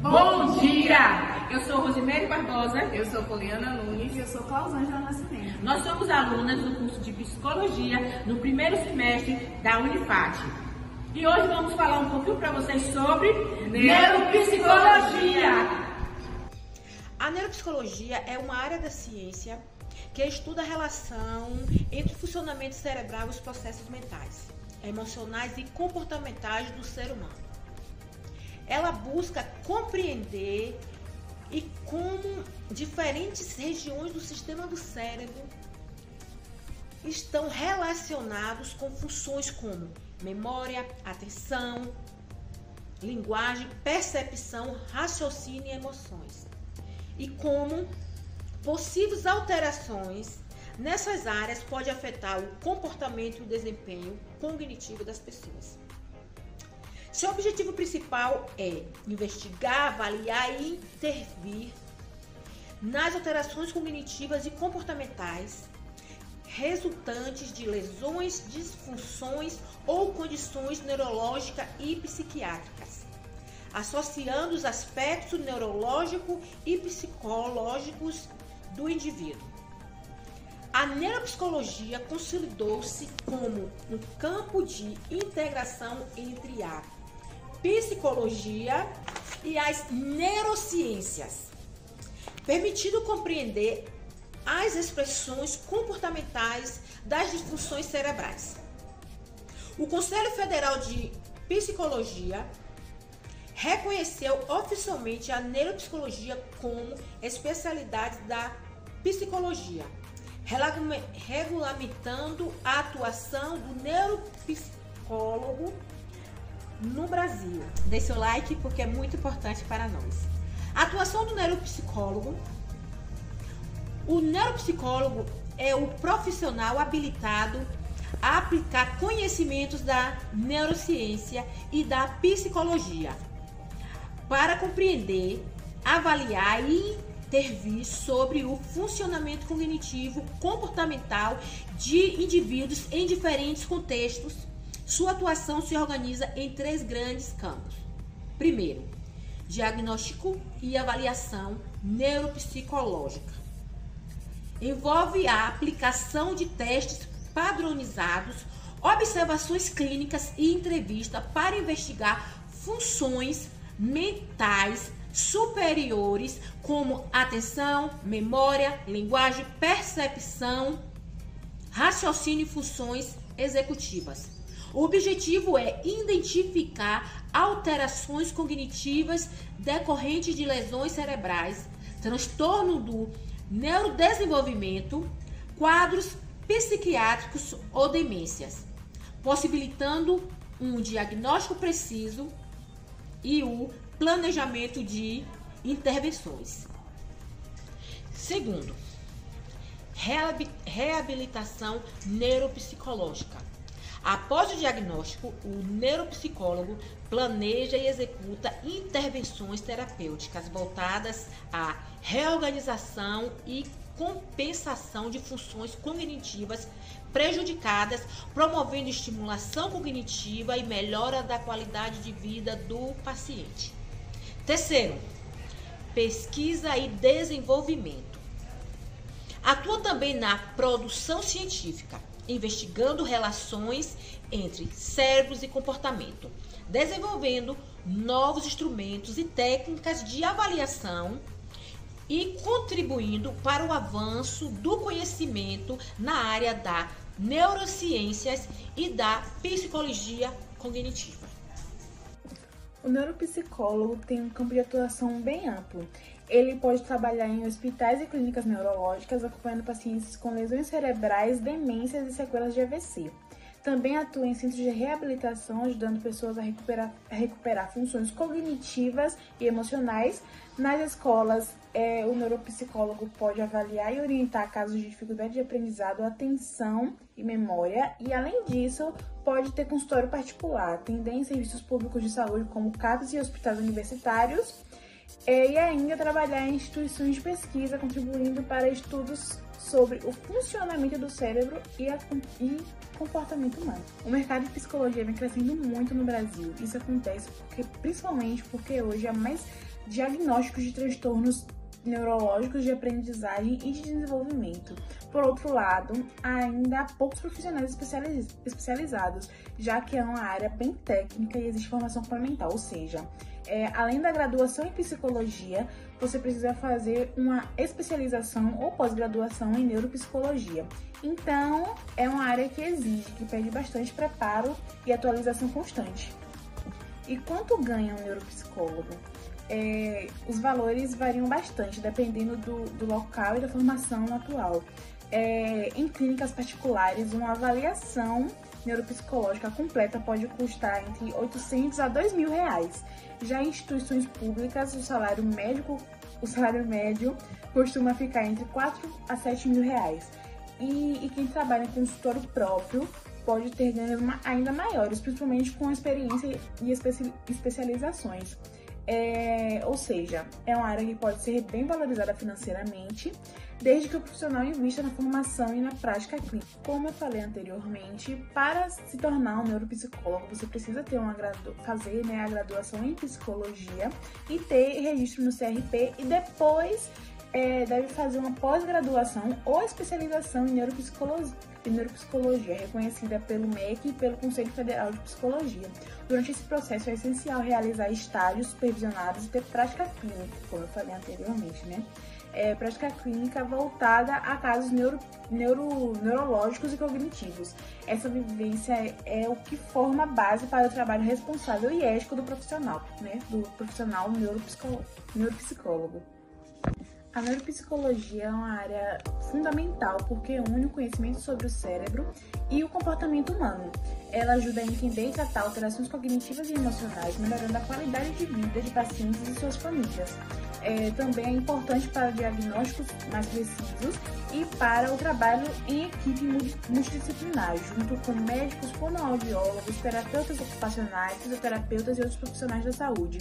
Bom dia! Eu sou Rosimeire Barbosa. Eu sou Poliana Nunes. E eu sou Clausângela Nascimento. Nós somos alunas do curso de Psicologia no primeiro semestre da Unifat. E hoje vamos falar um pouquinho para vocês sobre neuropsicologia. A neuropsicologia é uma área da ciência que estuda a relação entre o funcionamento cerebral e os processos mentais, emocionais e comportamentais do ser humano. Ela busca compreender e como diferentes regiões do sistema do cérebro estão relacionados com funções como memória, atenção, linguagem, percepção, raciocínio e emoções. E como possíveis alterações nessas áreas pode afetar o comportamento e o desempenho cognitivo das pessoas. Seu objetivo principal é investigar, avaliar e intervir nas alterações cognitivas e comportamentais resultantes de lesões, disfunções ou condições neurológicas e psiquiátricas, associando os aspectos neurológicos e psicológicos do indivíduo. A neuropsicologia consolidou-se como um campo de integração entre a psicologia e as neurociências, permitindo compreender as expressões comportamentais das disfunções cerebrais. O Conselho Federal de Psicologia reconheceu oficialmente a neuropsicologia como especialidade da psicologia, regulamentando a atuação do neuropsicólogo no Brasil. Dê seu like porque é muito importante para nós. A atuação do neuropsicólogo. O neuropsicólogo é o profissional habilitado a aplicar conhecimentos da neurociência e da psicologia para compreender, avaliar e intervir sobre o funcionamento cognitivo comportamental de indivíduos em diferentes contextos. Sua atuação se organiza em três grandes campos. Primeiro, diagnóstico e avaliação neuropsicológica. Envolve a aplicação de testes padronizados, observações clínicas e entrevista para investigar funções mentais superiores como atenção, memória, linguagem, percepção, raciocínio e funções executivas. O objetivo é identificar alterações cognitivas decorrentes de lesões cerebrais, transtorno do neurodesenvolvimento, quadros psiquiátricos ou demências, possibilitando um diagnóstico preciso e o planejamento de intervenções. Segundo, reabilitação neuropsicológica. Após o diagnóstico, o neuropsicólogo planeja e executa intervenções terapêuticas voltadas à reorganização e compensação de funções cognitivas prejudicadas, promovendo estimulação cognitiva e melhora da qualidade de vida do paciente. Terceiro, pesquisa e desenvolvimento. Atua também na produção científica, investigando relações entre cérebros e comportamento, desenvolvendo novos instrumentos e técnicas de avaliação e contribuindo para o avanço do conhecimento na área da neurociências e da psicologia cognitiva. O neuropsicólogo tem um campo de atuação bem amplo. Ele pode trabalhar em hospitais e clínicas neurológicas, acompanhando pacientes com lesões cerebrais, demências e sequelas de AVC. Também atua em centros de reabilitação, ajudando pessoas a recuperar funções cognitivas e emocionais. Nas escolas, o neuropsicólogo pode avaliar e orientar casos de dificuldade de aprendizado, atenção e memória. E, além disso, pode ter consultório particular, atender em serviços públicos de saúde, como CAPs e hospitais universitários. E ainda trabalhar em instituições de pesquisa, contribuindo para estudos sobre o funcionamento do cérebro e comportamento humano. O mercado de psicologia vem crescendo muito no Brasil. Isso acontece principalmente porque hoje há mais diagnósticos de transtornos neurológicos de aprendizagem e de desenvolvimento. Por outro lado, ainda há poucos profissionais especializados, já que é uma área bem técnica e existe formação complementar, ou seja, além da graduação em psicologia, você precisa fazer uma especialização ou pós-graduação em neuropsicologia. Então, é uma área que exige, que pede bastante preparo e atualização constante. E quanto ganha um neuropsicólogo? Os valores variam bastante, dependendo do local e da formação atual. Em clínicas particulares, uma avaliação neuropsicológica completa pode custar entre 800 a 2 mil reais. Já em instituições públicas, o salário médio costuma ficar entre 4 a 7 mil reais. E quem trabalha em consultório próprio pode ter ganhos ainda maiores, principalmente com experiência e especializações. Ou seja, é uma área que pode ser bem valorizada financeiramente, desde que o profissional invista na formação e na prática clínica. Como eu falei anteriormente, para se tornar um neuropsicólogo, você precisa ter fazer a graduação em psicologia e ter registro no CRP, e depois deve fazer uma pós-graduação ou especialização em neuropsicologia, reconhecida pelo MEC e pelo Conselho Federal de Psicologia. Durante esse processo é essencial realizar estágios supervisionados e ter prática clínica, como eu falei anteriormente, né? Prática clínica voltada a casos neurológicos e cognitivos. Essa vivência é o que forma a base para o trabalho responsável e ético do profissional, né? Do profissional neuropsicólogo. A neuropsicologia é uma área fundamental porque une o conhecimento sobre o cérebro e o comportamento humano. Ela ajuda a entender e tratar alterações cognitivas e emocionais, melhorando a qualidade de vida de pacientes e suas famílias. Também é importante para diagnósticos mais precisos e para o trabalho em equipe multidisciplinar, junto com médicos, fonoaudiólogos, terapeutas ocupacionais, fisioterapeutas e outros profissionais da saúde.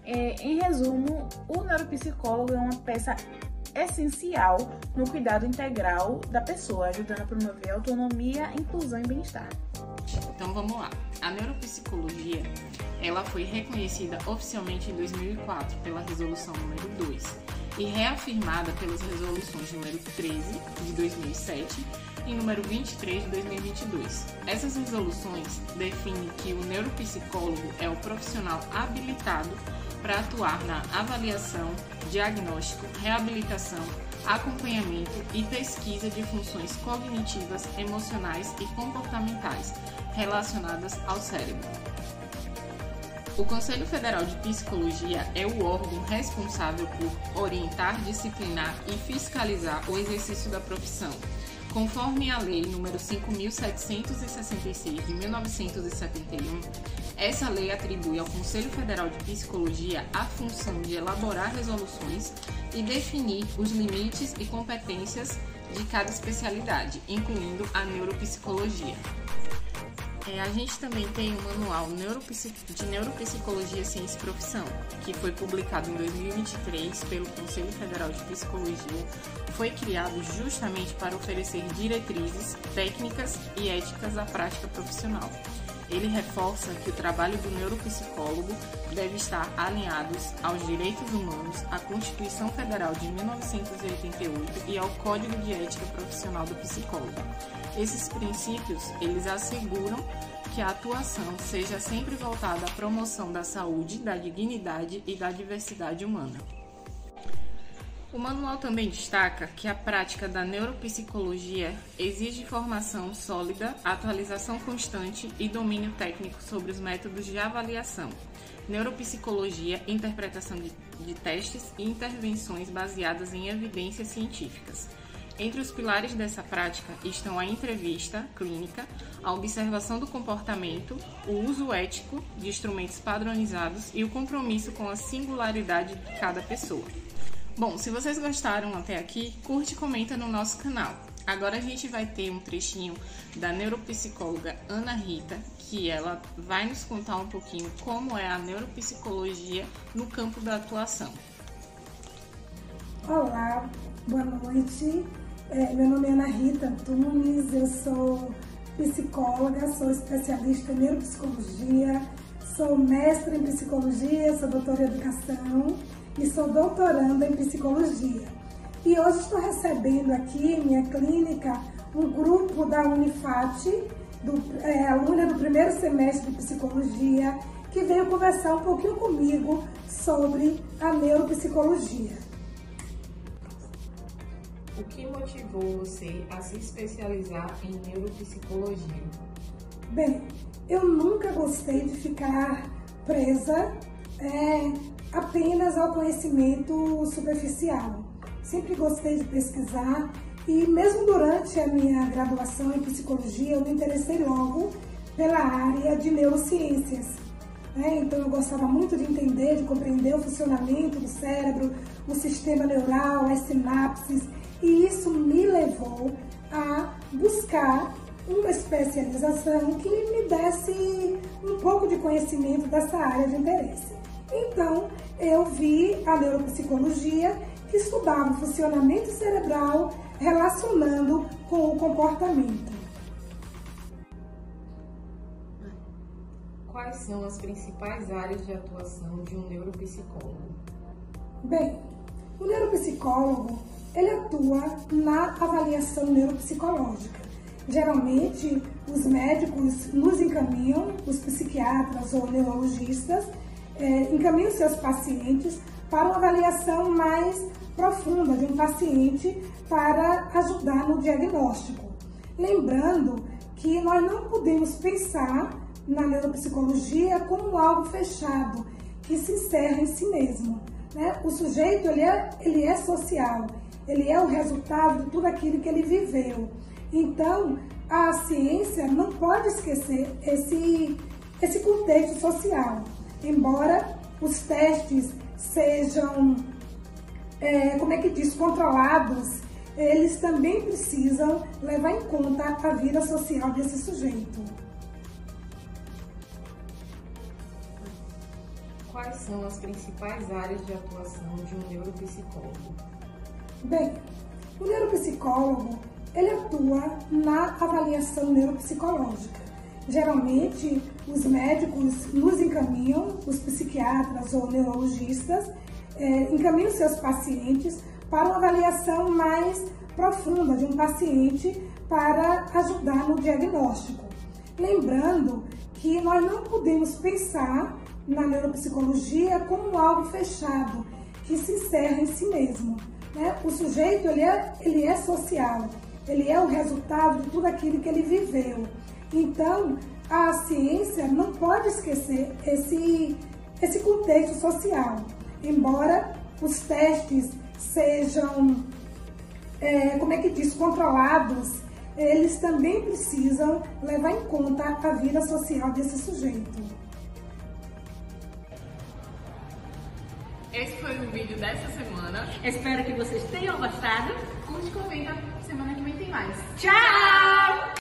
Em resumo, o neuropsicólogo é uma peça essencial no cuidado integral da pessoa, ajudando a promover autonomia, inclusão e bem-estar. Então vamos lá. A neuropsicologia, ela foi reconhecida oficialmente em 2004 pela resolução número 2 e reafirmada pelas resoluções número 13 de 2007 e número 23 de 2022. Essas resoluções definem que o neuropsicólogo é o profissional habilitado para atuar na avaliação, diagnóstico, reabilitação, acompanhamento e pesquisa de funções cognitivas, emocionais e comportamentais relacionadas ao cérebro. O Conselho Federal de Psicologia é o órgão responsável por orientar, disciplinar e fiscalizar o exercício da profissão. Conforme a Lei nº 5.766 de 1971, essa lei atribui ao Conselho Federal de Psicologia a função de elaborar resoluções e definir os limites e competências de cada especialidade, incluindo a neuropsicologia. A gente também tem o Manual de Neuropsicologia, Ciência e Profissão, que foi publicado em 2023 pelo Conselho Federal de Psicologia. Foi criado justamente para oferecer diretrizes, técnicas e éticas à prática profissional. Ele reforça que o trabalho do neuropsicólogo deve estar alinhado aos direitos humanos, à Constituição Federal de 1988 e ao Código de Ética Profissional do Psicólogo. Esses princípios, eles asseguram que a atuação seja sempre voltada à promoção da saúde, da dignidade e da diversidade humana. O manual também destaca que a prática da neuropsicologia exige formação sólida, atualização constante e domínio técnico sobre os métodos de avaliação, neuropsicologia, interpretação de testes e intervenções baseadas em evidências científicas. Entre os pilares dessa prática estão a entrevista clínica, a observação do comportamento, o uso ético de instrumentos padronizados e o compromisso com a singularidade de cada pessoa. Bom, se vocês gostaram até aqui, curte e comenta no nosso canal. Agora a gente vai ter um trechinho da neuropsicóloga Ana Rita, que ela vai nos contar um pouquinho como é a neuropsicologia no campo da atuação. Olá, boa noite. Meu nome é Ana Rita Antunes, eu sou psicóloga, sou especialista em neuropsicologia, sou mestre em psicologia, sou doutora em educação e sou doutoranda em psicologia. E hoje estou recebendo aqui em minha clínica um grupo da Unifat, aluna do primeiro semestre de psicologia, que veio conversar um pouquinho comigo sobre a neuropsicologia. O que motivou você a se especializar em neuropsicologia? Bem, eu nunca gostei de ficar presa apenas ao conhecimento superficial. Sempre gostei de pesquisar e mesmo durante a minha graduação em psicologia eu me interessei logo pela área de neurociências. Então eu gostava muito de entender, de compreender o funcionamento do cérebro, o sistema neural, as sinapses, e isso me levou a buscar uma especialização que me desse um pouco de conhecimento dessa área de interesse. Então eu vi a neuropsicologia, que estudava o funcionamento cerebral relacionando com o comportamento. Quais são as principais áreas de atuação de um neuropsicólogo? Bem, o neuropsicólogo, ele atua na avaliação neuropsicológica. Geralmente, os médicos nos encaminham, os psiquiatras ou neurologistas, encaminham seus pacientes para uma avaliação mais profunda de um paciente para ajudar no diagnóstico. Lembrando que nós não podemos pensar na neuropsicologia como algo fechado, que se encerra em si mesmo. O sujeito ele é social, ele é o resultado de tudo aquilo que ele viveu. Então, a ciência não pode esquecer esse contexto social. Embora os testes sejam, controlados, eles também precisam levar em conta a vida social desse sujeito. Quais são as principais áreas de atuação de um neuropsicólogo? Bem, o neuropsicólogo, ele atua na avaliação neuropsicológica. Geralmente, os médicos nos encaminham, os psiquiatras ou neurologistas, encaminham seus pacientes para uma avaliação mais profunda de um paciente para ajudar no diagnóstico. Lembrando que nós não podemos pensar na neuropsicologia como algo fechado, que se encerra em si mesmo. O sujeito ele é social, ele é o resultado de tudo aquilo que ele viveu. Então, a ciência não pode esquecer esse contexto social. Embora os testes sejam, controlados, eles também precisam levar em conta a vida social desse sujeito. Esse foi o vídeo dessa semana. Espero que vocês tenham gostado. Curte e comenta. Semana que vem tem mais. Tchau!